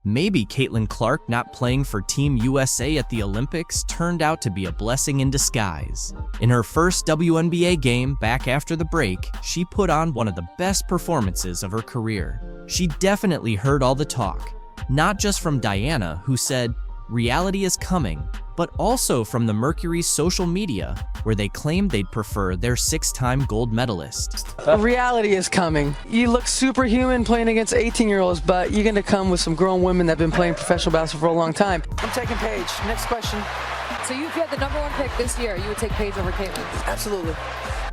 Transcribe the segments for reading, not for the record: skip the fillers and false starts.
Maybe Caitlin Clark not playing for Team USA at the Olympics turned out to be a blessing in disguise. In her first WNBA game back after the break, she put on one of the best performances of her career. She definitely heard all the talk, not just from Diana, who said, "Reality is coming," but also from the Mercury's social media, where they claimed they'd prefer their 6-time gold medalist. Reality is coming. You look superhuman playing against 18-year-olds, but you're gonna come with some grown women that have been playing professional basketball for a long time. I'm taking Paige. Next question. So if you had the #1 pick this year, you would take Paige over Caitlin? Absolutely.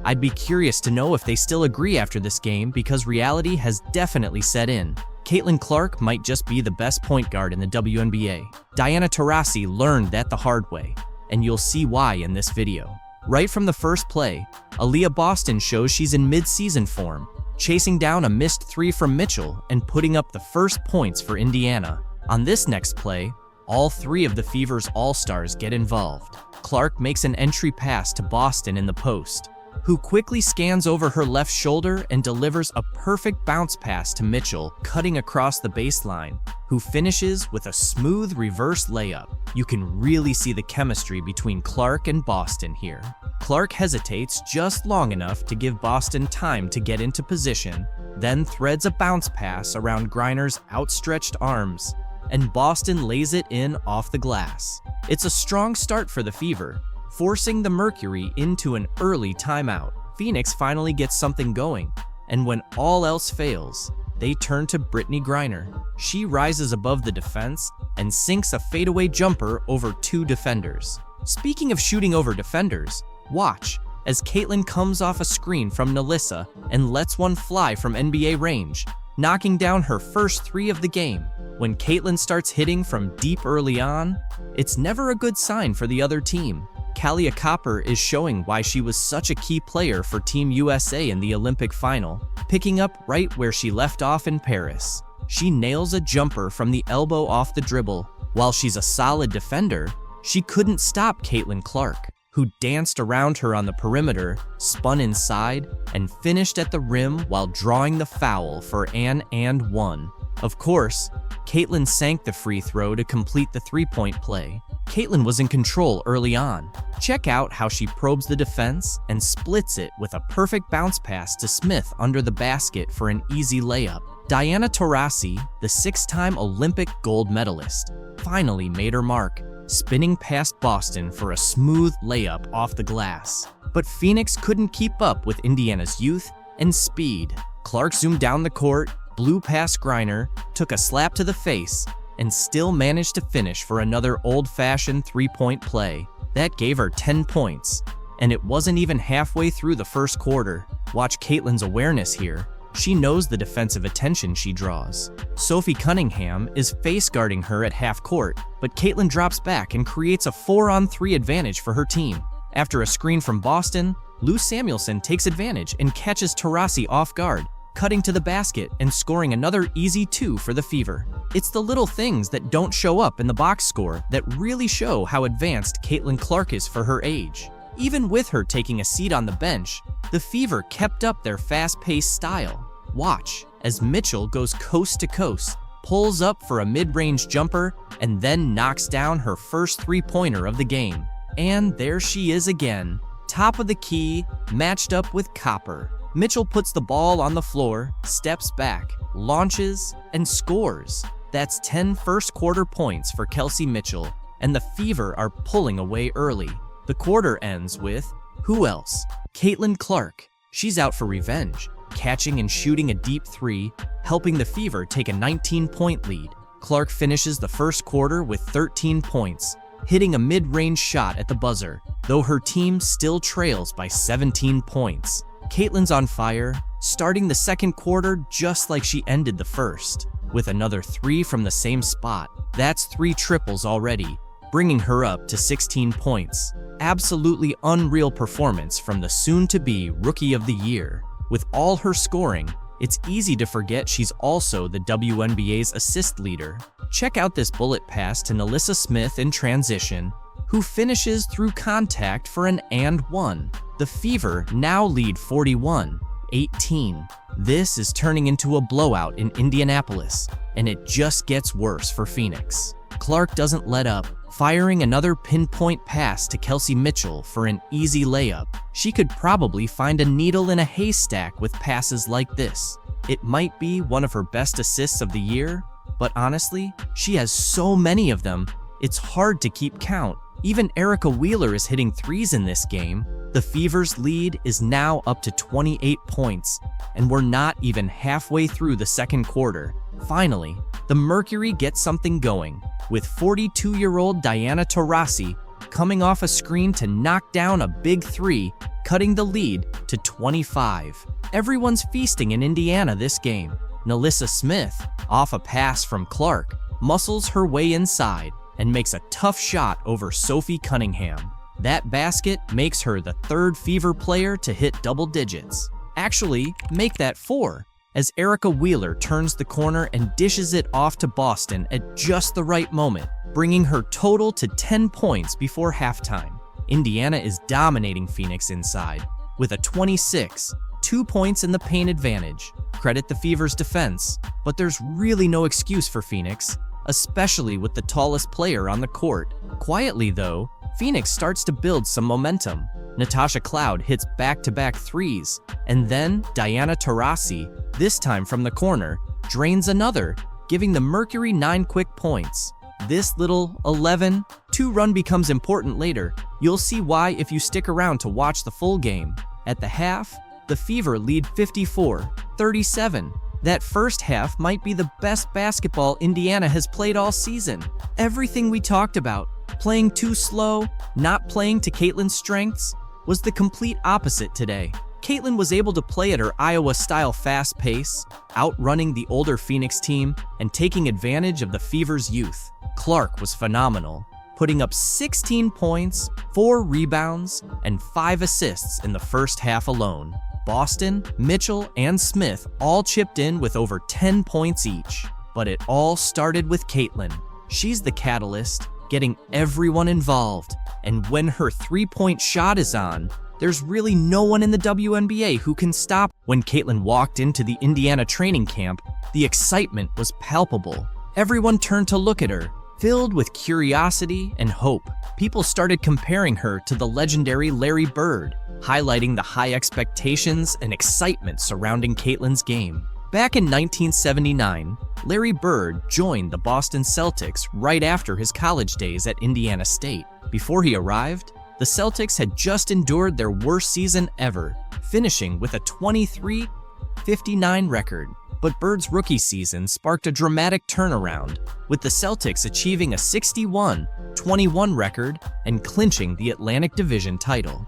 I'd be curious to know if they still agree after this game, because reality has definitely set in. Caitlin Clark might just be the best point guard in the WNBA. Diana Taurasi learned that the hard way, and you'll see why in this video. Right from the first play, Aaliyah Boston shows she's in mid-season form, chasing down a missed 3 from Mitchell and putting up the first points for Indiana. On this next play, all 3 of the Fever's all-stars get involved. Clark makes an entry pass to Boston in the post, who quickly scans over her left shoulder and delivers a perfect bounce pass to Mitchell, cutting across the baseline, who finishes with a smooth reverse layup. You can really see the chemistry between Clark and Boston here. Clark hesitates just long enough to give Boston time to get into position, then threads a bounce pass around Griner's outstretched arms, and Boston lays it in off the glass. It's a strong start for the Fever, forcing the Mercury into an early timeout. Phoenix finally gets something going, and when all else fails, they turn to Brittney Griner. She rises above the defense and sinks a fadeaway jumper over 2 defenders. Speaking of shooting over defenders, watch as Caitlin comes off a screen from Nalissa and lets one fly from NBA range, knocking down her first 3 of the game. When Caitlin starts hitting from deep early on, it's never a good sign for the other team. Kalia Copper is showing why she was such a key player for Team USA in the Olympic final, picking up right where she left off in Paris. She nails a jumper from the elbow off the dribble. While she's a solid defender, she couldn't stop Caitlin Clark, who danced around her on the perimeter, spun inside, and finished at the rim while drawing the foul for an and one. Of course, Caitlin sank the free throw to complete the 3-point play. Caitlin was in control early on. Check out how she probes the defense and splits it with a perfect bounce pass to Smith under the basket for an easy layup. Diana Taurasi, the 6-time Olympic gold medalist, finally made her mark, spinning past Boston for a smooth layup off the glass. But Phoenix couldn't keep up with Indiana's youth and speed. Clark zoomed down the court, blew past Griner, took a slap to the face, and still managed to finish for another old-fashioned 3-point play. That gave her 10 points, and it wasn't even halfway through the first quarter. Watch Caitlin's awareness here. She knows the defensive attention she draws. Sophie Cunningham is face-guarding her at half court, but Caitlin drops back and creates a 4-on-3 advantage for her team. After a screen from Boston, Lou Samuelson takes advantage and catches Taurasi off guard, cutting to the basket and scoring another easy 2 for the Fever. It's the little things that don't show up in the box score that really show how advanced Caitlin Clark is for her age. Even with her taking a seat on the bench, the Fever kept up their fast-paced style. Watch as Mitchell goes coast to coast, pulls up for a mid-range jumper, and then knocks down her first 3-pointer of the game. And there she is again, top of the key, matched up with Copper. Mitchell puts the ball on the floor, steps back, launches, and scores. That's 10 first-quarter points for Kelsey Mitchell, and the Fever are pulling away early. The quarter ends with, who else? Caitlin Clark. She's out for revenge, catching and shooting a deep 3, helping the Fever take a 19-point lead. Clark finishes the first quarter with 13 points, hitting a mid-range shot at the buzzer, though her team still trails by 17 points. Caitlin's on fire, starting the second quarter just like she ended the first, with another 3 from the same spot. That's 3 triples already, bringing her up to 16 points. Absolutely unreal performance from the soon-to-be Rookie of the Year. With all her scoring, it's easy to forget she's also the WNBA's assist leader. Check out this bullet pass to Nalissa Smith in transition, who finishes through contact for an and one. The Fever now lead 41, 18. This is turning into a blowout in Indianapolis, and it just gets worse for Phoenix. Clark doesn't let up, firing another pinpoint pass to Kelsey Mitchell for an easy layup. She could probably find a needle in a haystack with passes like this. It might be one of her best assists of the year, but honestly, she has so many of them, it's hard to keep count. Even Erica Wheeler is hitting threes in this game. The Fever's lead is now up to 28 points, and we're not even halfway through the second quarter. Finally, the Mercury gets something going, with 42-year-old Diana Taurasi coming off a screen to knock down a big three, cutting the lead to 25. Everyone's feasting in Indiana this game. Nalissa Smith, off a pass from Clark, muscles her way inside and makes a tough shot over Sophie Cunningham. That basket makes her the third Fever player to hit double digits. Actually, make that 4, as Erica Wheeler turns the corner and dishes it off to Boston at just the right moment, bringing her total to 10 points before halftime. Indiana is dominating Phoenix inside, with a 26, 2 points in the paint advantage. Credit the Fever's defense, but there's really no excuse for Phoenix, especially with the tallest player on the court. Quietly though, Phoenix starts to build some momentum. Natasha Cloud hits back-to-back threes, and then Diana Taurasi, this time from the corner, drains another, giving the Mercury 9 quick points. This little 11-2 run becomes important later. You'll see why if you stick around to watch the full game. At the half, the Fever lead 54-37. That first half might be the best basketball Indiana has played all season. Everything we talked about, playing too slow, not playing to Caitlin's strengths, was the complete opposite today. Caitlin was able to play at her Iowa-style fast pace, outrunning the older Phoenix team and taking advantage of the Fever's youth. Clark was phenomenal, putting up 16 points, 4 rebounds, and 5 assists in the first half alone. Boston, Mitchell, and Smith all chipped in with over 10 points each. But it all started with Caitlin. She's the catalyst, getting everyone involved. And when her three-point shot is on, there's really no one in the WNBA who can stop. When Caitlin walked into the Indiana training camp, the excitement was palpable. Everyone turned to look at her, filled with curiosity and hope. People started comparing her to the legendary Larry Bird, highlighting the high expectations and excitement surrounding Caitlin's game. Back in 1979, Larry Bird joined the Boston Celtics right after his college days at Indiana State. Before he arrived, the Celtics had just endured their worst season ever, finishing with a 23-59 record. But Bird's rookie season sparked a dramatic turnaround, with the Celtics achieving a 61-21 record and clinching the Atlantic Division title.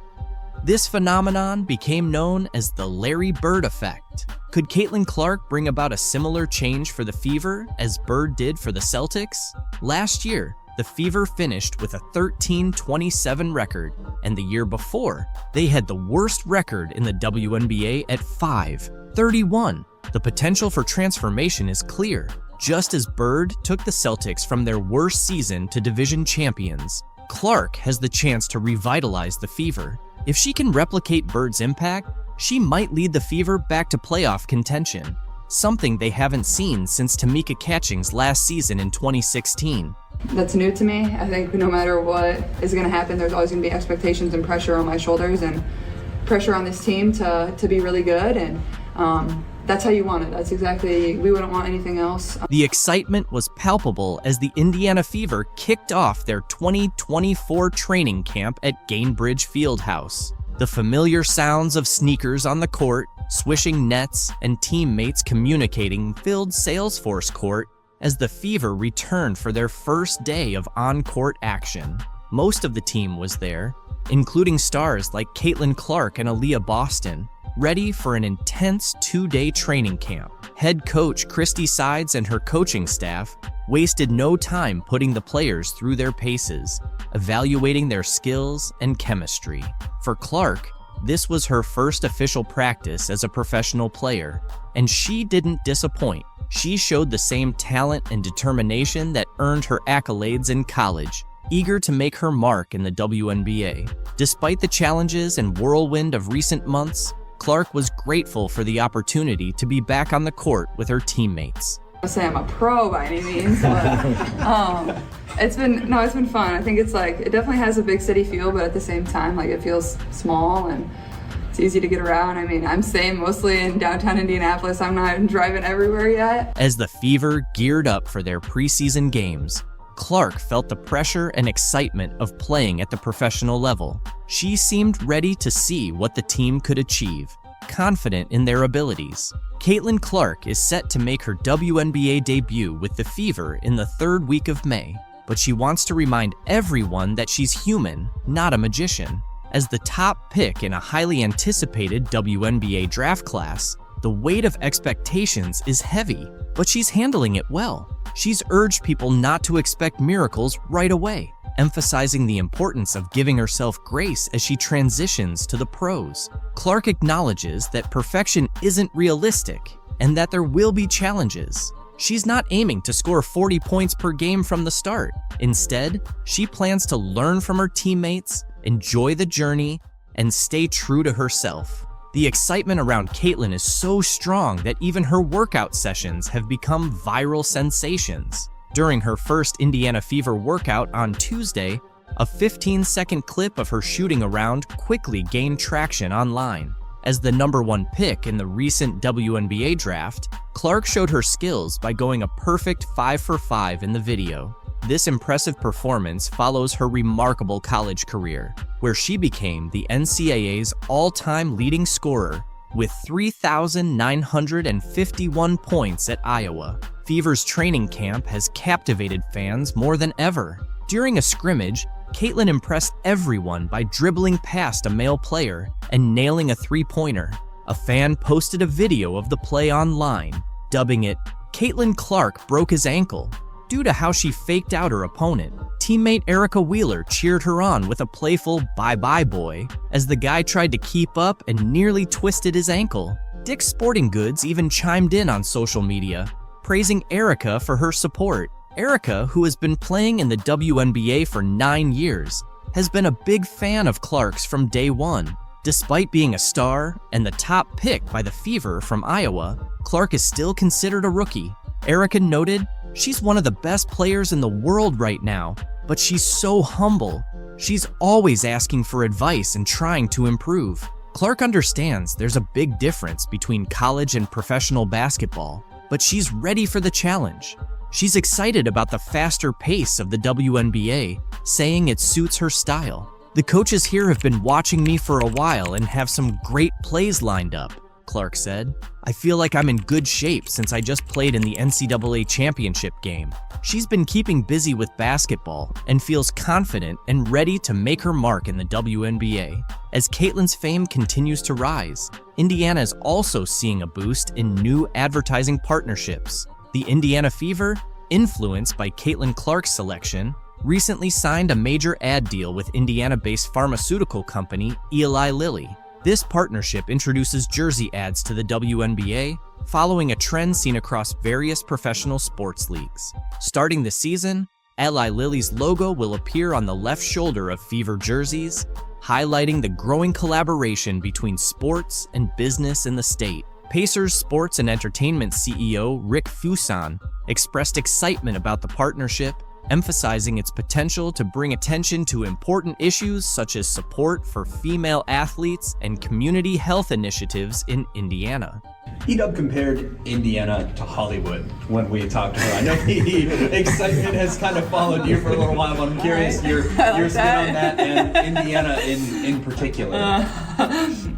This phenomenon became known as the Larry Bird effect. Could Caitlin Clark bring about a similar change for the Fever as Bird did for the Celtics? Last year, the Fever finished with a 13-27 record, and the year before, they had the worst record in the WNBA at 5-31. The potential for transformation is clear. Just as Bird took the Celtics from their worst season to division champions, Clark has the chance to revitalize the Fever. If she can replicate Bird's impact, she might lead the Fever back to playoff contention, something they haven't seen since Tamika Catching's last season in 2016. That's new to me. I think no matter what is going to happen, there's always going to be expectations and pressure on my shoulders and pressure on this team to be really good, and that's how you want it. That's exactly, we wouldn't want anything else. The excitement was palpable as the Indiana Fever kicked off their 2024 training camp at Gainbridge Fieldhouse. The familiar sounds of sneakers on the court, swishing nets, and teammates communicating filled Salesforce Court as the Fever returned for their first day of on-court action. Most of the team was there, including stars like Caitlin Clark and Aaliyah Boston, ready for an intense 2-day training camp. Head coach Christy Sides and her coaching staff wasted no time putting the players through their paces, evaluating their skills and chemistry. For Clark, this was her first official practice as a professional player, and she didn't disappoint. She showed the same talent and determination that earned her accolades in college, eager to make her mark in the WNBA. Despite the challenges and whirlwind of recent months, Clark was grateful for the opportunity to be back on the court with her teammates. I say I'm a pro by any means, but it's been fun. I think it's like, it definitely has a big city feel, but at the same time, like, it feels small and it's easy to get around. I mean, I'm staying mostly in downtown Indianapolis. I'm not driving everywhere yet. As the Fever geared up for their preseason games, Clark felt the pressure and excitement of playing at the professional level. She seemed ready to see what the team could achieve, confident in their abilities. Caitlin Clark is set to make her WNBA debut with the Fever in the 3rd week of May, but she wants to remind everyone that she's human, not a magician. As the top pick in a highly anticipated WNBA draft class, the weight of expectations is heavy, but she's handling it well. She's urged people not to expect miracles right away, emphasizing the importance of giving herself grace as she transitions to the pros. Clark acknowledges that perfection isn't realistic and that there will be challenges. She's not aiming to score 40 points per game from the start. Instead, she plans to learn from her teammates, enjoy the journey, and stay true to herself. The excitement around Caitlin is so strong that even her workout sessions have become viral sensations. During her first Indiana Fever workout on Tuesday, a 15-second clip of her shooting around quickly gained traction online. As the #1 pick in the recent WNBA draft, Clark showed her skills by going a perfect 5 for 5 in the video. This impressive performance follows her remarkable college career, where she became the NCAA's all-time leading scorer with 3,951 points at Iowa. Fever's training camp has captivated fans more than ever. During a scrimmage, Caitlin impressed everyone by dribbling past a male player and nailing a three-pointer. A fan posted a video of the play online, dubbing it, "Caitlin Clark broke his ankle." Due to how she faked out her opponent, teammate Erica Wheeler cheered her on with a playful "bye-bye boy" as the guy tried to keep up and nearly twisted his ankle. Dick's Sporting Goods even chimed in on social media, praising Erica for her support. Erica, who has been playing in the WNBA for 9 years, has been a big fan of Clark's from day one. Despite being a star and the top pick by the Fever from Iowa, Clark is still considered a rookie. Erica noted, "She's one of the best players in the world right now, but she's so humble. She's always asking for advice and trying to improve." Clark understands there's a big difference between college and professional basketball, but she's ready for the challenge. She's excited about the faster pace of the WNBA, saying it suits her style. "The coaches here have been watching me for a while and have some great plays lined up," Clark said. "I feel like I'm in good shape since I just played in the NCAA championship game." She's been keeping busy with basketball and feels confident and ready to make her mark in the WNBA. As Caitlin's fame continues to rise, Indiana is also seeing a boost in new advertising partnerships. The Indiana Fever, influenced by Caitlin Clark's selection, recently signed a major ad deal with Indiana-based pharmaceutical company Eli Lilly. This partnership introduces jersey ads to the WNBA, following a trend seen across various professional sports leagues. Starting this season, Eli Lilly's logo will appear on the left shoulder of Fever jerseys, highlighting the growing collaboration between sports and business in the state. Pacers Sports and Entertainment CEO Rick Fuson expressed excitement about the partnership, emphasizing its potential to bring attention to important issues such as support for female athletes and community health initiatives in Indiana. Edub compared Indiana to Hollywood when we talked to her. I know the excitement has kind of followed you for a little while, but I'm curious your spin on that and Indiana in particular.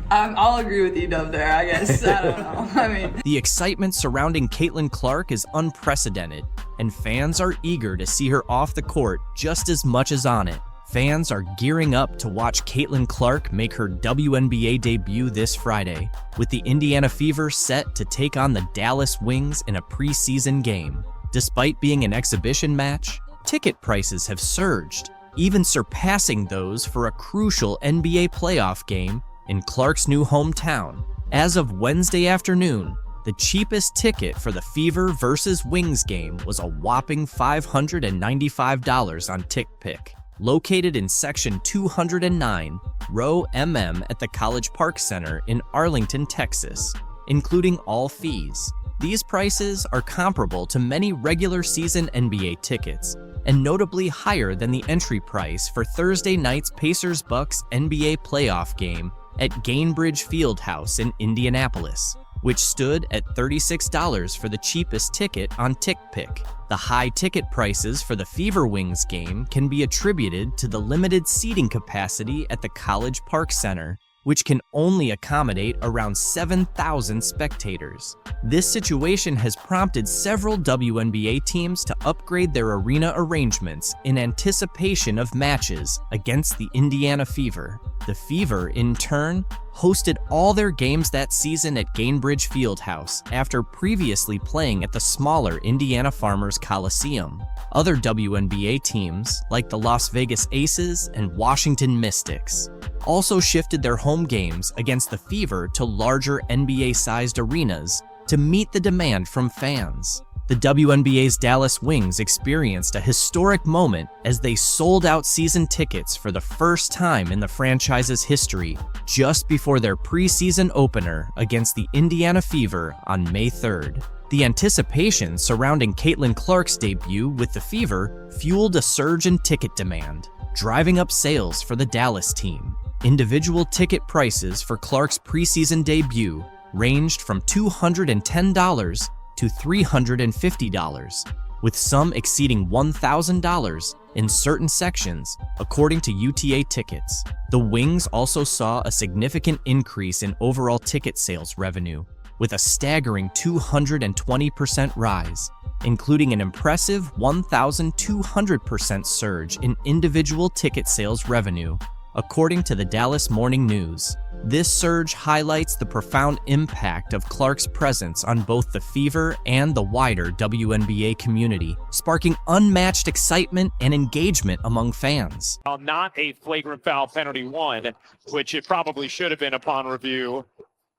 I'll agree with Edub there, I guess. I don't know. I mean, the excitement surrounding Caitlin Clark is unprecedented, and fans are eager to see her off the court just as much as on it. Fans are gearing up to watch Caitlin Clark make her WNBA debut this Friday, with the Indiana Fever set to take on the Dallas Wings in a preseason game. Despite being an exhibition match, ticket prices have surged, even surpassing those for a crucial NBA playoff game in Clark's new hometown. As of Wednesday afternoon, the cheapest ticket for the Fever vs. Wings game was a whopping $595 on TickPick. located in Section 209, Row MM at the College Park Center in Arlington, Texas, including all fees. These prices are comparable to many regular season NBA tickets, and notably higher than the entry price for Thursday night's Pacers-Bucks NBA playoff game at Gainbridge Fieldhouse in Indianapolis, which stood at $36 for the cheapest ticket on TickPick. The high ticket prices for the Fever Wings game can be attributed to the limited seating capacity at the College Park Center, which can only accommodate around 7,000 spectators. This situation has prompted several WNBA teams to upgrade their arena arrangements in anticipation of matches against the Indiana Fever. The Fever, in turn, hosted all their games that season at Gainbridge Fieldhouse after previously playing at the smaller Indiana Farmers Coliseum. Other WNBA teams, like the Las Vegas Aces and Washington Mystics, also shifted their home games against the Fever to larger NBA-sized arenas to meet the demand from fans. The WNBA's Dallas Wings experienced a historic moment as they sold out season tickets for the first time in the franchise's history just before their preseason opener against the Indiana Fever on May 3rd. The anticipation surrounding Caitlin Clark's debut with the Fever fueled a surge in ticket demand, driving up sales for the Dallas team. Individual ticket prices for Clark's preseason debut ranged from $210 to $350, with some exceeding $1,000 in certain sections, according to UTA Tickets. The Wings also saw a significant increase in overall ticket sales revenue, with a staggering 220% rise, including an impressive 1,200% surge in individual ticket sales revenue, according to the Dallas Morning News. This surge highlights the profound impact of Clark's presence on both the Fever and the wider WNBA community, sparking unmatched excitement and engagement among fans. Not a flagrant foul penalty one, which it probably should have been upon review,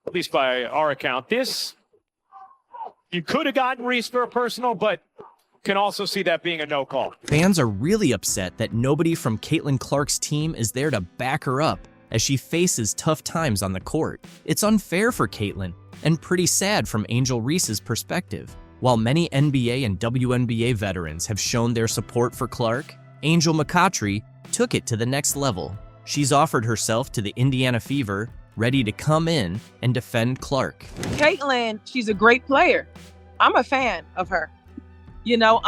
at least by our account. This, you could have gotten Reese for a personal, but can also see that being a no call. Fans are really upset that nobody from Caitlin Clark's team is there to back her up as she faces tough times on the court. It's unfair for Caitlin, and pretty sad from Angel Reese's perspective. While many NBA and WNBA veterans have shown their support for Clark, Angel McCoughtry took it to the next level. She's offered herself to the Indiana Fever, ready to come in and defend Clark. Caitlin, she's a great player. I'm a fan of her. You know,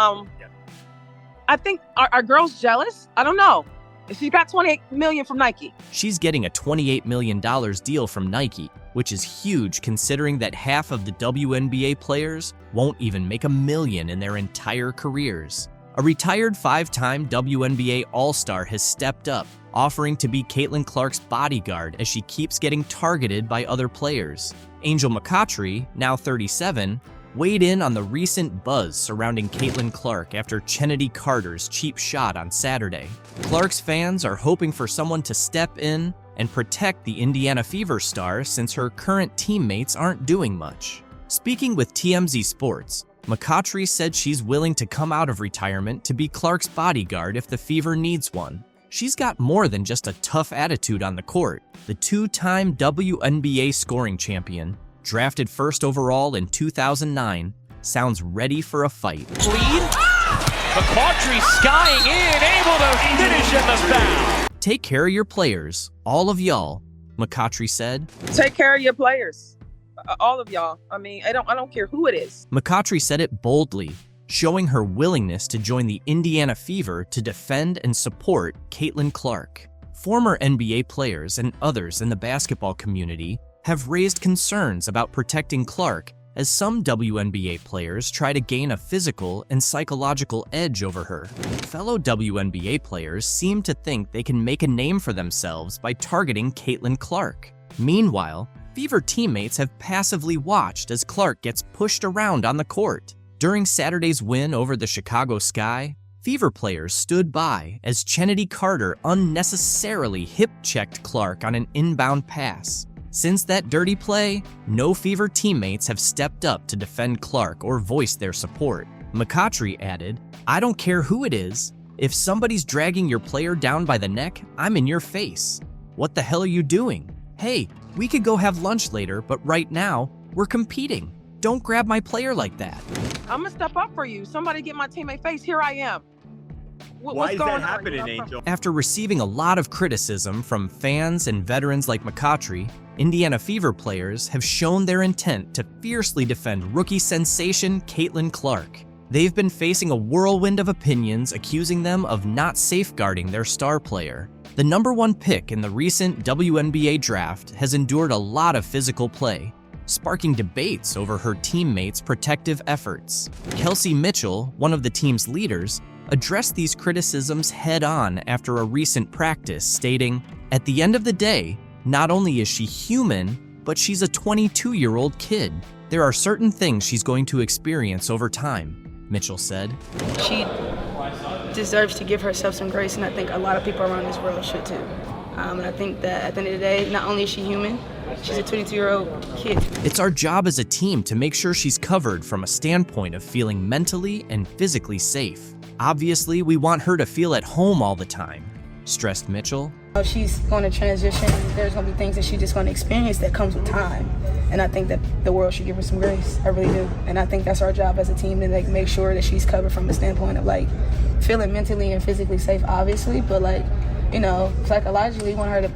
I think our girl's jealous. I don't know. She got $28 million from Nike. She's getting a $28 million deal from Nike, which is huge considering that half of the WNBA players won't even make $1 million in their entire careers. A retired 5-time WNBA All-Star has stepped up, offering to be Caitlin Clark's bodyguard as she keeps getting targeted by other players. Angel McCoughtry, now 37, weighed in on the recent buzz surrounding Caitlin Clark after Chennedy Carter's cheap shot on Saturday. Clark's fans are hoping for someone to step in and protect the Indiana Fever star since her current teammates aren't doing much. Speaking with TMZ Sports, McCoughtry said she's willing to come out of retirement to be Clark's bodyguard if the Fever needs one. She's got more than just a tough attitude on the court. The 2-time WNBA scoring champion, drafted first overall in 2009, sounds ready for a fight. Lead. McCoughtry skying in, able to finish in the foul. Take care of your players, all of y'all, McCoughtry said. Take care of your players, all of y'all. I mean, I don't care who it is. McCoughtry said it boldly, showing her willingness to join the Indiana Fever to defend and support Caitlin Clark. Former NBA players and others in the basketball community have raised concerns about protecting Clark as some WNBA players try to gain a physical and psychological edge over her. Fellow WNBA players seem to think they can make a name for themselves by targeting Caitlin Clark. Meanwhile, Fever teammates have passively watched as Clark gets pushed around on the court. During Saturday's win over the Chicago Sky, Fever players stood by as Chennedy Carter unnecessarily hip-checked Clark on an inbound pass. Since that dirty play, no Fever teammates have stepped up to defend Clark or voice their support. McCoughtry added, "I don't care who it is. If somebody's dragging your player down by the neck, I'm in your face. What the hell are you doing? Hey, we could go have lunch later, but right now, we're competing. Don't grab my player like that. I'm gonna step up for you. Somebody get my teammate face. Here I am. Why is that happening, Angel? After receiving a lot of criticism from fans and veterans like McCautry, Indiana Fever players have shown their intent to fiercely defend rookie sensation Caitlin Clark. They've been facing a whirlwind of opinions accusing them of not safeguarding their star player. The #1 pick in the recent WNBA draft has endured a lot of physical play, sparking debates over her teammates' protective efforts. Kelsey Mitchell, one of the team's leaders, addressed these criticisms head-on after a recent practice, stating, "At the end of the day, not only is she human, but she's a 22-year-old kid. There are certain things she's going to experience over time," Mitchell said. She deserves to give herself some grace, and I think a lot of people around this world should too. And I think that at the end of the day, not only is she human, she's a 22-year-old kid. It's our job as a team to make sure she's covered from a standpoint of feeling mentally and physically safe. Obviously, we want her to feel at home all the time, stressed Mitchell. She's going to transition. There's going to be things that she's just going to experience that comes with time. And I think that the world should give her some grace. I really do. And I think that's our job as a team to make sure that she's covered from the standpoint of feeling mentally and physically safe, obviously. But psychologically, we want her to,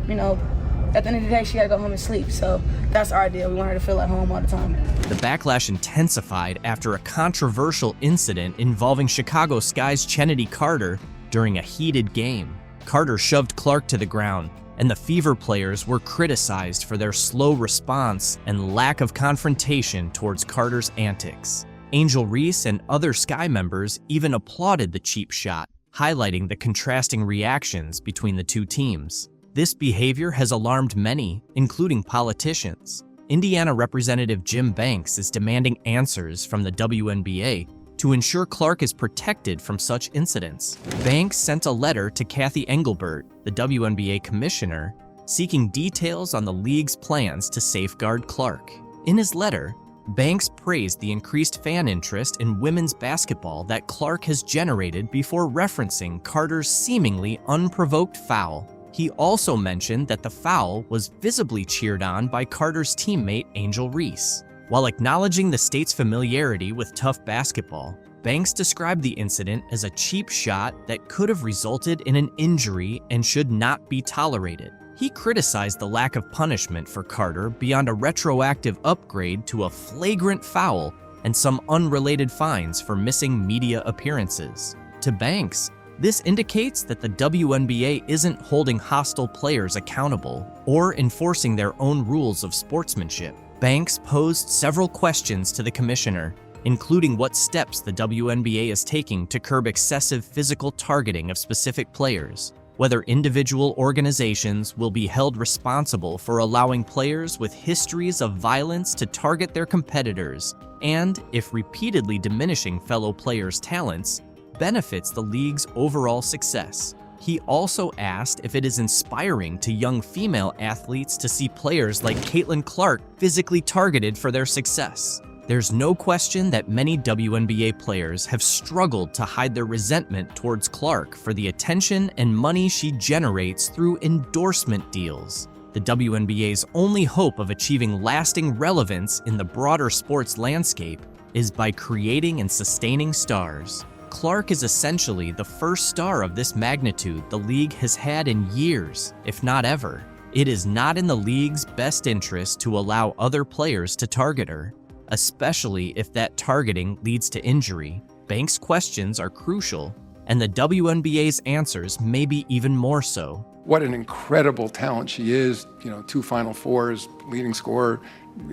at the end of the day, she got to go home and sleep. So that's our deal. We want her to feel at home all the time. The backlash intensified after a controversial incident involving Chicago Sky's Chennedy Carter during a heated game. Carter shoved Clark to the ground, and the Fever players were criticized for their slow response and lack of confrontation towards Carter's antics. Angel Reese and other Sky members even applauded the cheap shot, highlighting the contrasting reactions between the two teams. This behavior has alarmed many, including politicians. Indiana Representative Jim Banks is demanding answers from the WNBA to ensure Clark is protected from such incidents. Banks sent a letter to Kathy Engelbert, the WNBA commissioner, seeking details on the league's plans to safeguard Clark. In his letter, Banks praised the increased fan interest in women's basketball that Clark has generated before referencing Carter's seemingly unprovoked foul. He also mentioned that the foul was visibly cheered on by Carter's teammate Angel Reese. While acknowledging the state's familiarity with tough basketball, Banks described the incident as a cheap shot that could have resulted in an injury and should not be tolerated. He criticized the lack of punishment for Carter beyond a retroactive upgrade to a flagrant foul and some unrelated fines for missing media appearances. To Banks, this indicates that the WNBA isn't holding hostile players accountable or enforcing their own rules of sportsmanship. Banks posed several questions to the commissioner, including what steps the WNBA is taking to curb excessive physical targeting of specific players, whether individual organizations will be held responsible for allowing players with histories of violence to target their competitors, and if repeatedly diminishing fellow players' talents benefits the league's overall success. He also asked if it is inspiring to young female athletes to see players like Caitlin Clark physically targeted for their success. There's no question that many WNBA players have struggled to hide their resentment towards Clark for the attention and money she generates through endorsement deals. The WNBA's only hope of achieving lasting relevance in the broader sports landscape is by creating and sustaining stars. Clark is essentially the first star of this magnitude the league has had in years, if not ever. It is not in the league's best interest to allow other players to target her, especially if that targeting leads to injury. Banks' questions are crucial, and the WNBA's answers may be even more so. What an incredible talent she is, 2 Final Fours, leading scorer,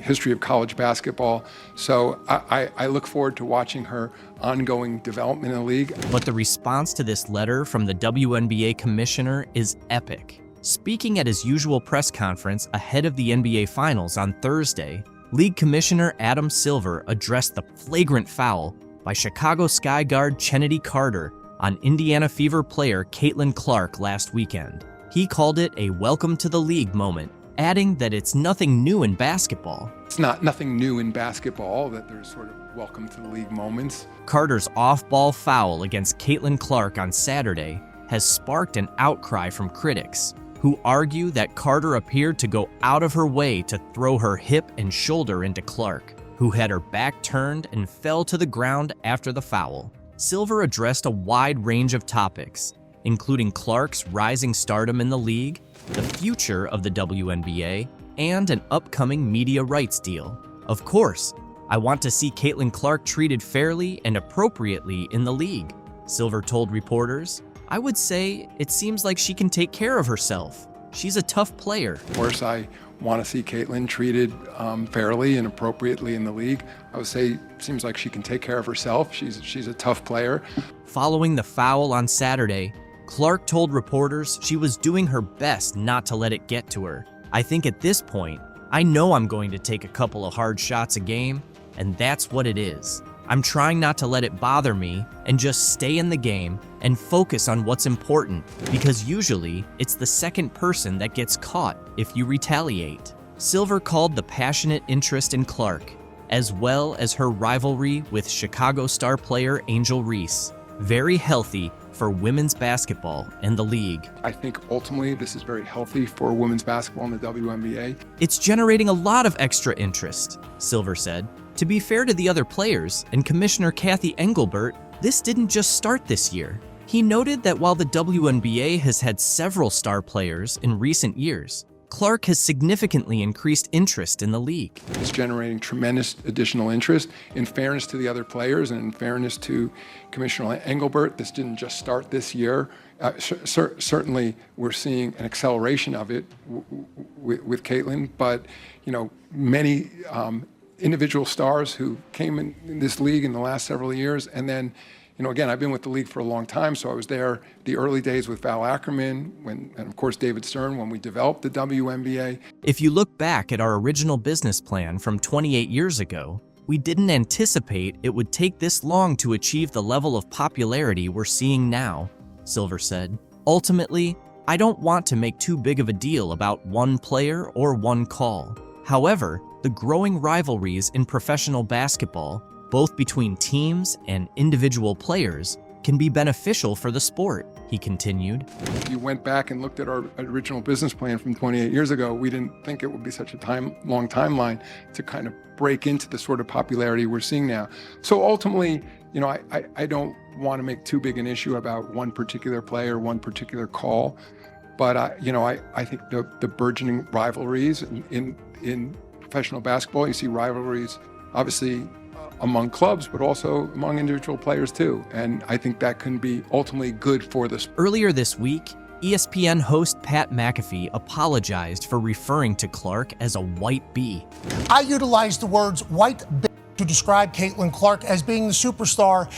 history of college basketball. So I look forward to watching her ongoing development in the league. But the response to this letter from the WNBA commissioner is epic. Speaking at his usual press conference ahead of the NBA Finals on Thursday, League Commissioner Adam Silver addressed the flagrant foul by Chicago Sky guard Chennedy Carter on Indiana Fever player Caitlin Clark last weekend. He called it a welcome to the league moment, adding that it's nothing new in basketball. It's nothing new in basketball that there's sort of welcome to the league moments. Carter's off-ball foul against Caitlin Clark on Saturday has sparked an outcry from critics, who argue that Carter appeared to go out of her way to throw her hip and shoulder into Clark, who had her back turned and fell to the ground after the foul. Silver addressed a wide range of topics, including Clark's rising stardom in the league, the future of the WNBA, and an upcoming media rights deal. Of course, I want to see Caitlin Clark treated fairly and appropriately in the league, Silver told reporters. I would say it seems like she can take care of herself. She's a tough player. Of course, I want to see Caitlin treated fairly and appropriately in the league. I would say it seems like she can take care of herself. She's a tough player. Following the foul on Saturday, Clark told reporters she was doing her best not to let it get to her. I think at this point, I know I'm going to take a couple of hard shots a game, and that's what it is. I'm trying not to let it bother me and just stay in the game and focus on what's important, because usually it's the second person that gets caught if you retaliate. Silver called the passionate interest in Clark, as well as her rivalry with Chicago star player Angel Reese, very healthy for women's basketball and the league. I think ultimately this is very healthy for women's basketball in the WNBA. It's generating a lot of extra interest, Silver said. To be fair to the other players and Commissioner Kathy Engelbert, this didn't just start this year. He noted that while the WNBA has had several star players in recent years, Clark has significantly increased interest in the league. It's generating tremendous additional interest. In fairness to the other players and in fairness to Commissioner Engelbert, this didn't just start this year. Certainly, we're seeing an acceleration of it with Caitlin, but many individual stars who came in this league in the last several years, and then again, I've been with the league for a long time, so I was there the early days with Val Ackerman, and of course David Stern when we developed the WNBA. If you look back at our original business plan from 28 years ago, we didn't anticipate it would take this long to achieve the level of popularity we're seeing now, Silver said. Ultimately, I don't want to make too big of a deal about one player or one call. However, the growing rivalries in professional basketball, both between teams and individual players, can be beneficial for the sport, he continued. If you went back and looked at our original business plan from 28 years ago, we didn't think it would be such a long timeline to kind of break into the sort of popularity we're seeing now. So ultimately, I don't want to make too big an issue about one particular player, one particular call, but I think the burgeoning rivalries in professional basketball, you see rivalries obviously among clubs, but also among individual players too. And I think that can be ultimately good for the sport. Earlier this week, ESPN host Pat McAfee apologized for referring to Clark as a white bee. I utilized the words white bee to describe Caitlin Clark as being the superstar.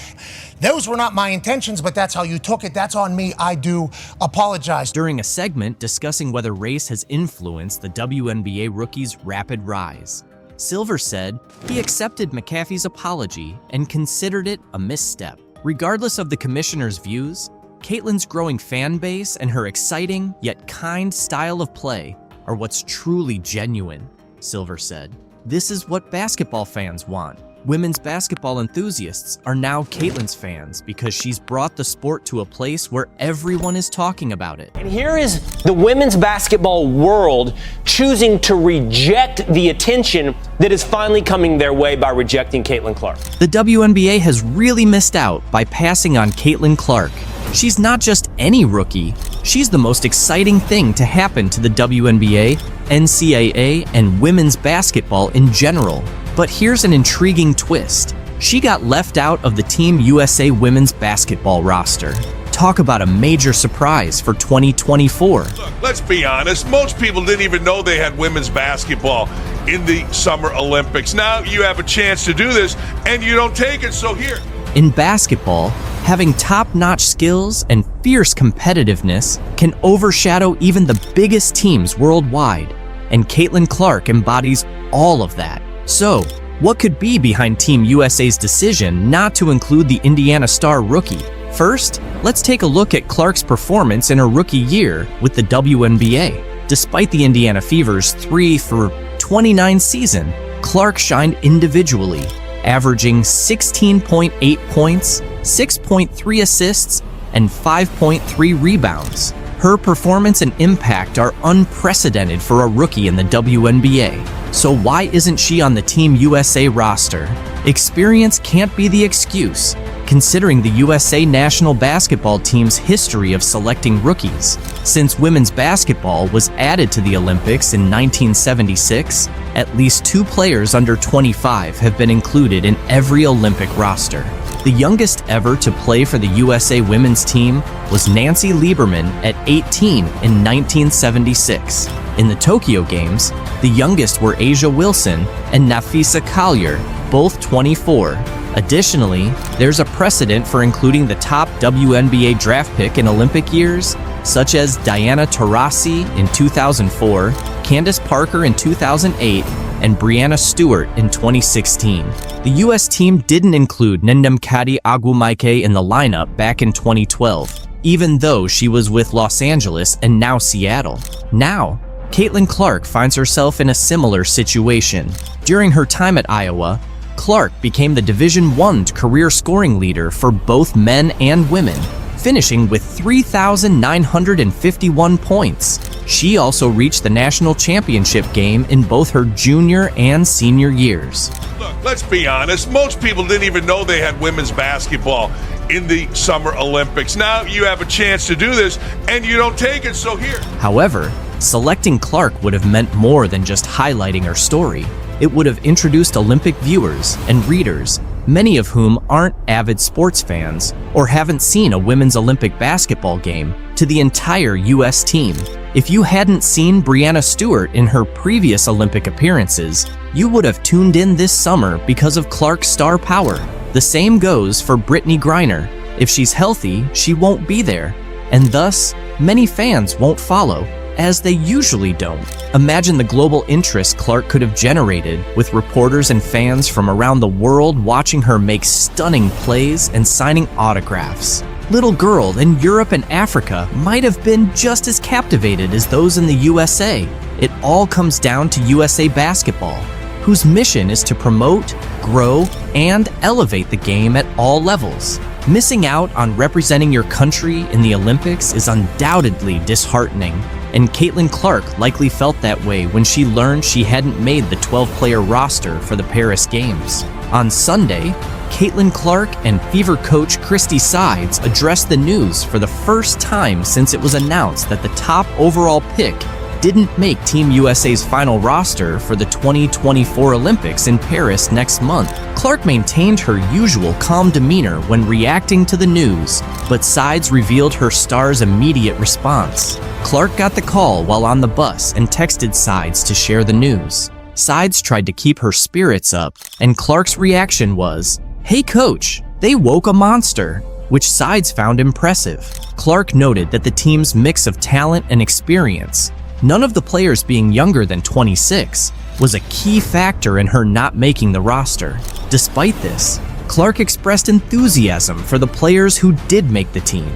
Those were not my intentions, but that's how you took it. That's on me. I do apologize. During a segment discussing whether race has influenced the WNBA rookie's rapid rise, Silver said he accepted McAfee's apology and considered it a misstep. Regardless of the commissioner's views, Caitlin's growing fan base and her exciting yet kind style of play are what's truly genuine, Silver said. This is what basketball fans want. Women's basketball enthusiasts are now Caitlin's fans because she's brought the sport to a place where everyone is talking about it. And here is the women's basketball world choosing to reject the attention that is finally coming their way by rejecting Caitlin Clark. The WNBA has really missed out by passing on Caitlin Clark. She's not just any rookie, she's the most exciting thing to happen to the WNBA, NCAA, and women's basketball in general. But here's an intriguing twist. She got left out of the Team USA women's basketball roster. Talk about a major surprise for 2024. Look, let's be honest, most people didn't even know they had women's basketball in the Summer Olympics. Now you have a chance to do this, and you don't take it, so here. In basketball, having top-notch skills and fierce competitiveness can overshadow even the biggest teams worldwide, and Caitlin Clark embodies all of that. So, what could be behind Team USA's decision not to include the Indiana star rookie? First, let's take a look at Clark's performance in her rookie year with the WNBA. Despite the Indiana Fever's 3-for-29 season, Clark shined individually, averaging 16.8 points, 6.3 assists, and 5.3 rebounds. Her performance and impact are unprecedented for a rookie in the WNBA. So why isn't she on the Team USA roster? Experience can't be the excuse, considering the USA national basketball team's history of selecting rookies. Since women's basketball was added to the Olympics in 1976, at least 2 players under 25 have been included in every Olympic roster. The youngest ever to play for the USA women's team was Nancy Lieberman at 18 in 1976. In the Tokyo Games, the youngest were Asia Wilson and Nafisa Collier, both 24. Additionally, there's a precedent for including the top WNBA draft pick in Olympic years, such as Diana Taurasi in 2004, Candace Parker in 2008, and Breanna Stewart in 2016. The U.S. team didn't include Ndamukadi Agwumaike in the lineup back in 2012, even though she was with Los Angeles and now Seattle. Now, Caitlin Clark finds herself in a similar situation. During her time at Iowa, Clark became the Division I career scoring leader for both men and women, finishing with 3,951 points. She also reached the national championship game in both her junior and senior years. Look, let's be honest. Most people didn't even know they had women's basketball in the Summer Olympics. Now you have a chance to do this, and you don't take it, so here. However, selecting Clark would have meant more than just highlighting her story. It would have introduced Olympic viewers and readers, many of whom aren't avid sports fans or haven't seen a women's Olympic basketball game, to the entire U.S. team. If you hadn't seen Breanna Stewart in her previous Olympic appearances, you would have tuned in this summer because of Clark's star power. The same goes for Brittany Griner. If she's healthy, she won't be there, and thus, many fans won't follow, as they usually don't. Imagine the global interest Clark could have generated, with reporters and fans from around the world watching her make stunning plays and signing autographs. Little girl in Europe and Africa might have been just as captivated as those in the USA. It all comes down to USA Basketball, whose mission is to promote, grow, and elevate the game at all levels. Missing out on representing your country in the Olympics is undoubtedly disheartening, and Caitlin Clark likely felt that way when she learned she hadn't made the 12-player roster for the Paris Games. On Sunday, Caitlin Clark and Fever coach Christy Sides addressed the news for the first time since it was announced that the top overall pick didn't make Team USA's final roster for the 2024 Olympics in Paris next month. Clark maintained her usual calm demeanor when reacting to the news, but Sides revealed her star's immediate response. Clark got the call while on the bus and texted Sides to share the news. Sides tried to keep her spirits up, and Clark's reaction was, "Hey coach, they woke a monster," which Sides found impressive. Clark noted that the team's mix of talent and experience, none of the players being younger than 26, was a key factor in her not making the roster. Despite this, Clark expressed enthusiasm for the players who did make the team.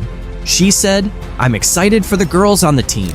She said, "I'm excited for the girls on the team.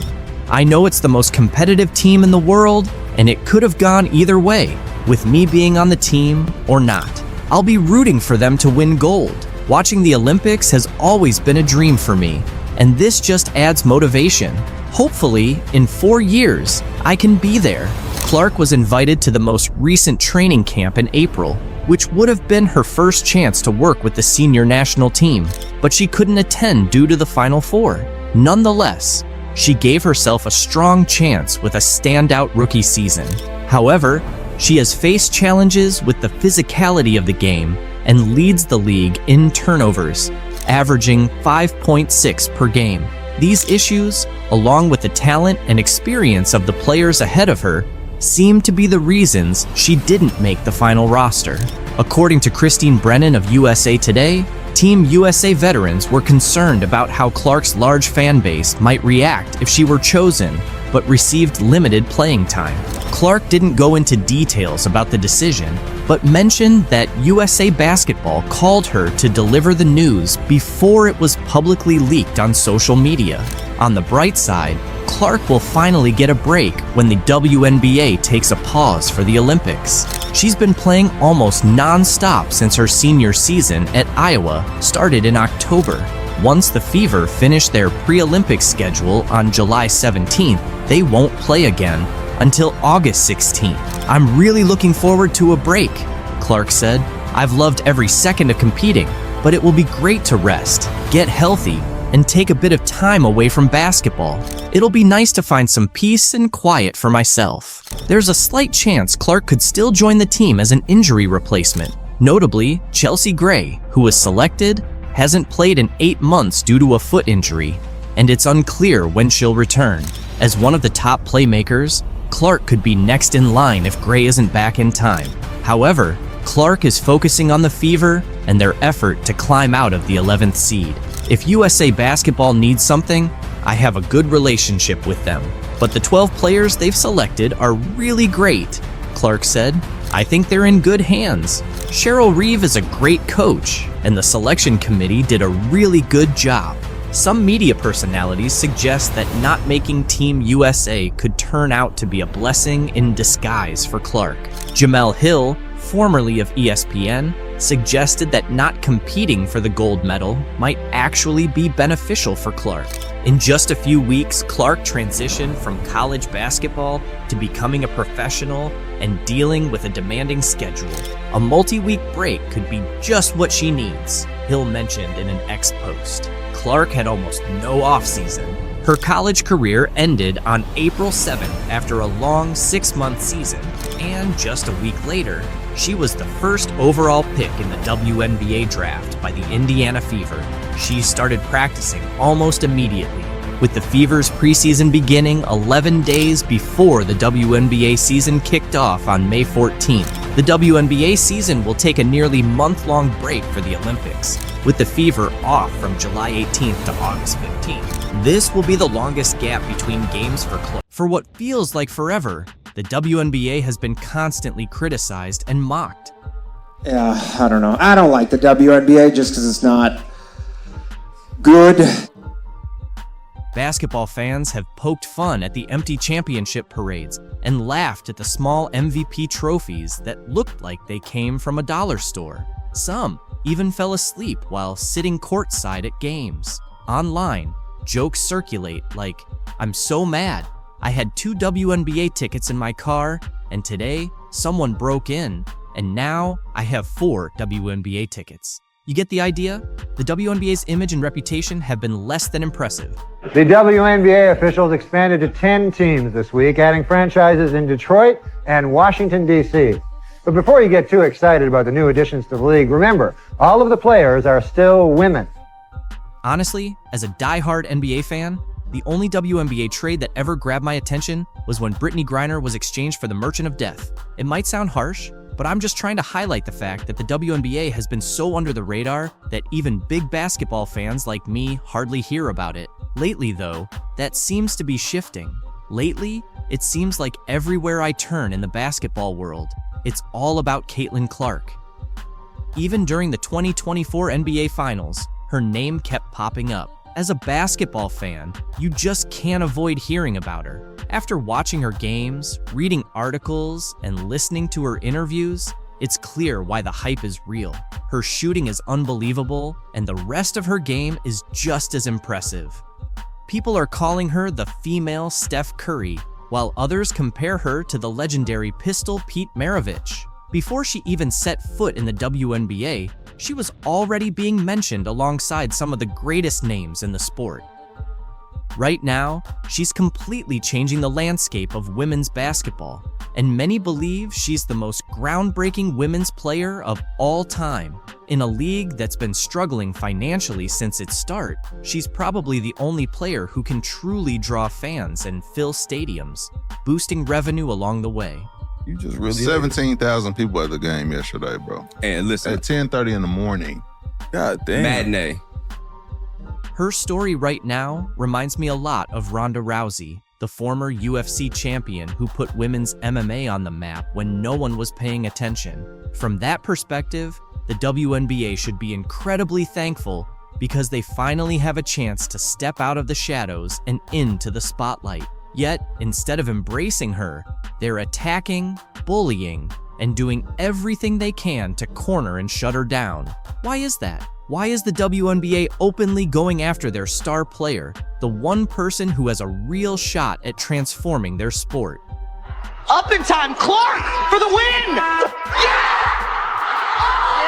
I know it's the most competitive team in the world, and it could have gone either way, with me being on the team or not. I'll be rooting for them to win gold. Watching the Olympics has always been a dream for me, and this just adds motivation. Hopefully, in 4 years, I can be there." Clark was invited to the most recent training camp in April, which would have been her first chance to work with the senior national team, but she couldn't attend due to the Final Four. Nonetheless, she gave herself a strong chance with a standout rookie season. However, she has faced challenges with the physicality of the game and leads the league in turnovers, averaging 5.6 per game. These issues, along with the talent and experience of the players ahead of her, seem to be the reasons she didn't make the final roster. According to Christine Brennan of USA Today, Team USA veterans were concerned about how Clark's large fan base might react if she were chosen, but received limited playing time. Clark didn't go into details about the decision, but mentioned that USA Basketball called her to deliver the news before it was publicly leaked on social media. On the bright side, Clark will finally get a break when the WNBA takes a pause for the Olympics. She's been playing almost non-stop since her senior season at Iowa started in October. Once the Fever finish their pre-Olympic schedule on July 17th, they won't play again until August 16th. "I'm really looking forward to a break," Clark said. "I've loved every second of competing, but it will be great to rest, get healthy, and take a bit of time away from basketball. It'll be nice to find some peace and quiet for myself." There's a slight chance Clark could still join the team as an injury replacement. Notably, Chelsea Gray, who was selected, hasn't played in 8 months due to a foot injury, and it's unclear when she'll return. As one of the top playmakers, Clark could be next in line if Gray isn't back in time. However, Clark is focusing on the Fever and their effort to climb out of the 11th seed. "If USA Basketball needs something, I have a good relationship with them. But the 12 players they've selected are really great," Clark said. "I think they're in good hands. Cheryl Reeve is a great coach, and the selection committee did a really good job." Some media personalities suggest that not making Team USA could turn out to be a blessing in disguise for Clark. Jamel Hill, formerly of ESPN, suggested that not competing for the gold medal might actually be beneficial for Clark. In just a few weeks, Clark transitioned from college basketball to becoming a professional and dealing with a demanding schedule. A multi-week break could be just what she needs, Hill mentioned in an X post. Clark had almost no offseason. Her college career ended on April 7th after a long 6-month season, and just a week later, she was the first overall pick in the WNBA draft by the Indiana Fever. She started practicing almost immediately, with the Fever's preseason beginning 11 days before the WNBA season kicked off on May 14th. The WNBA season will take a nearly month-long break for the Olympics, with the Fever off from July 18th to August 15th. This will be the longest gap between games for Clark. For what feels like forever, the WNBA has been constantly criticized and mocked. Yeah, I don't know. I don't like the WNBA just because it's not good. Basketball fans have poked fun at the empty championship parades and laughed at the small MVP trophies that looked like they came from a dollar store. Some even fell asleep while sitting courtside at games. Online, jokes circulate like, "I'm so mad. I had 2 WNBA tickets in my car, and today someone broke in, and now I have 4 WNBA tickets." You get the idea? The WNBA's image and reputation have been less than impressive. The WNBA officials expanded to 10 teams this week, adding franchises in Detroit and Washington, D.C. But before you get too excited about the new additions to the league, remember, all of the players are still women. Honestly, as a diehard NBA fan, the only WNBA trade that ever grabbed my attention was when Brittany Griner was exchanged for the Merchant of Death. It might sound harsh, but I'm just trying to highlight the fact that the WNBA has been so under the radar that even big basketball fans like me hardly hear about it. Lately, though, that seems to be shifting. Lately, it seems like everywhere I turn in the basketball world, it's all about Caitlin Clark. Even during the 2024 NBA Finals, her name kept popping up. As a basketball fan, you just can't avoid hearing about her. After watching her games, reading articles, and listening to her interviews, it's clear why the hype is real. Her shooting is unbelievable, and the rest of her game is just as impressive. People are calling her the female Steph Curry, while others compare her to the legendary Pistol Pete Maravich. Before she even set foot in the WNBA, she was already being mentioned alongside some of the greatest names in the sport. Right now, she's completely changing the landscape of women's basketball, and many believe she's the most groundbreaking women's player of all time. In a league that's been struggling financially since its start, she's probably the only player who can truly draw fans and fill stadiums, boosting revenue along the way. You just really 17,000 people at the game yesterday, bro. And listen, at 10:30 in the morning. God damn. Matinee. Her story right now reminds me a lot of Ronda Rousey, the former UFC champion who put women's MMA on the map when no one was paying attention. From that perspective, the WNBA should be incredibly thankful because they finally have a chance to step out of the shadows and into the spotlight. Yet, instead of embracing her, they're attacking, bullying, and doing everything they can to corner and shut her down. Why is that? Why is the WNBA openly going after their star player, the one person who has a real shot at transforming their sport? Up in time, Clark for the win!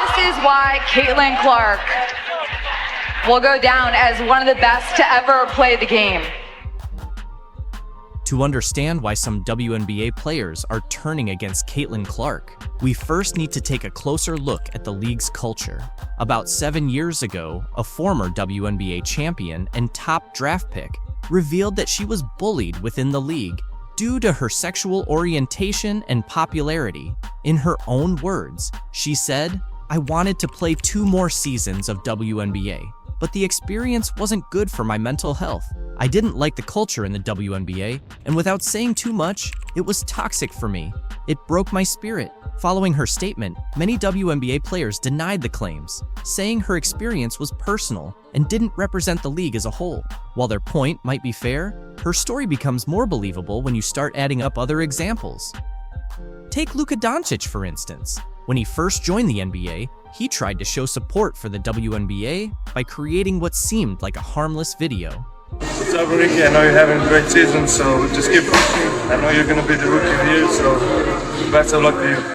This is why Caitlin Clark will go down as one of the best to ever play the game. To understand why some WNBA players are turning against Caitlin Clark, we first need to take a closer look at the league's culture. About 7 years ago, a former WNBA champion and top draft pick revealed that she was bullied within the league due to her sexual orientation and popularity. In her own words, she said, "I wanted to play 2 more seasons of WNBA, but the experience wasn't good for my mental health. I didn't like the culture in the WNBA, and without saying too much, it was toxic for me. It broke my spirit." Following her statement, many WNBA players denied the claims, saying her experience was personal and didn't represent the league as a whole. While their point might be fair, her story becomes more believable when you start adding up other examples. Take Luka Doncic, for instance. When he first joined the NBA, he tried to show support for the WNBA by creating what seemed like a harmless video. What's up, Ricky? I know you're having a great season, so just keep pushing. I know you're going to be the rookie of the year, so best of luck to you.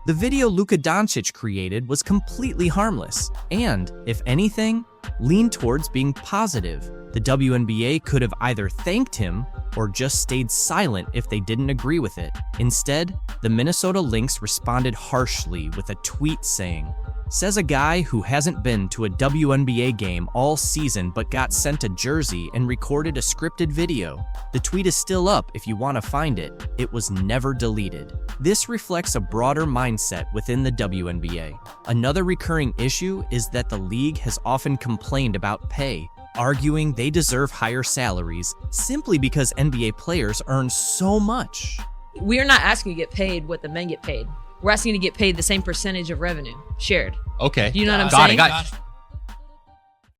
The video Luka Doncic created was completely harmless and, if anything, leaned towards being positive. The WNBA could have either thanked him or just stayed silent if they didn't agree with it. Instead, the Minnesota Lynx responded harshly with a tweet saying, "Says a guy who hasn't been to a WNBA game all season but got sent a jersey and recorded a scripted video." The tweet is still up if you want to find it. It was never deleted. This reflects a broader mindset within the WNBA. Another recurring issue is that the league has often complained about pay, arguing they deserve higher salaries simply because NBA players earn so much. We are not asking to get paid what the men get paid. We're asking to get paid the same percentage of revenue shared. Okay. Do you know what I'm Got saying? it.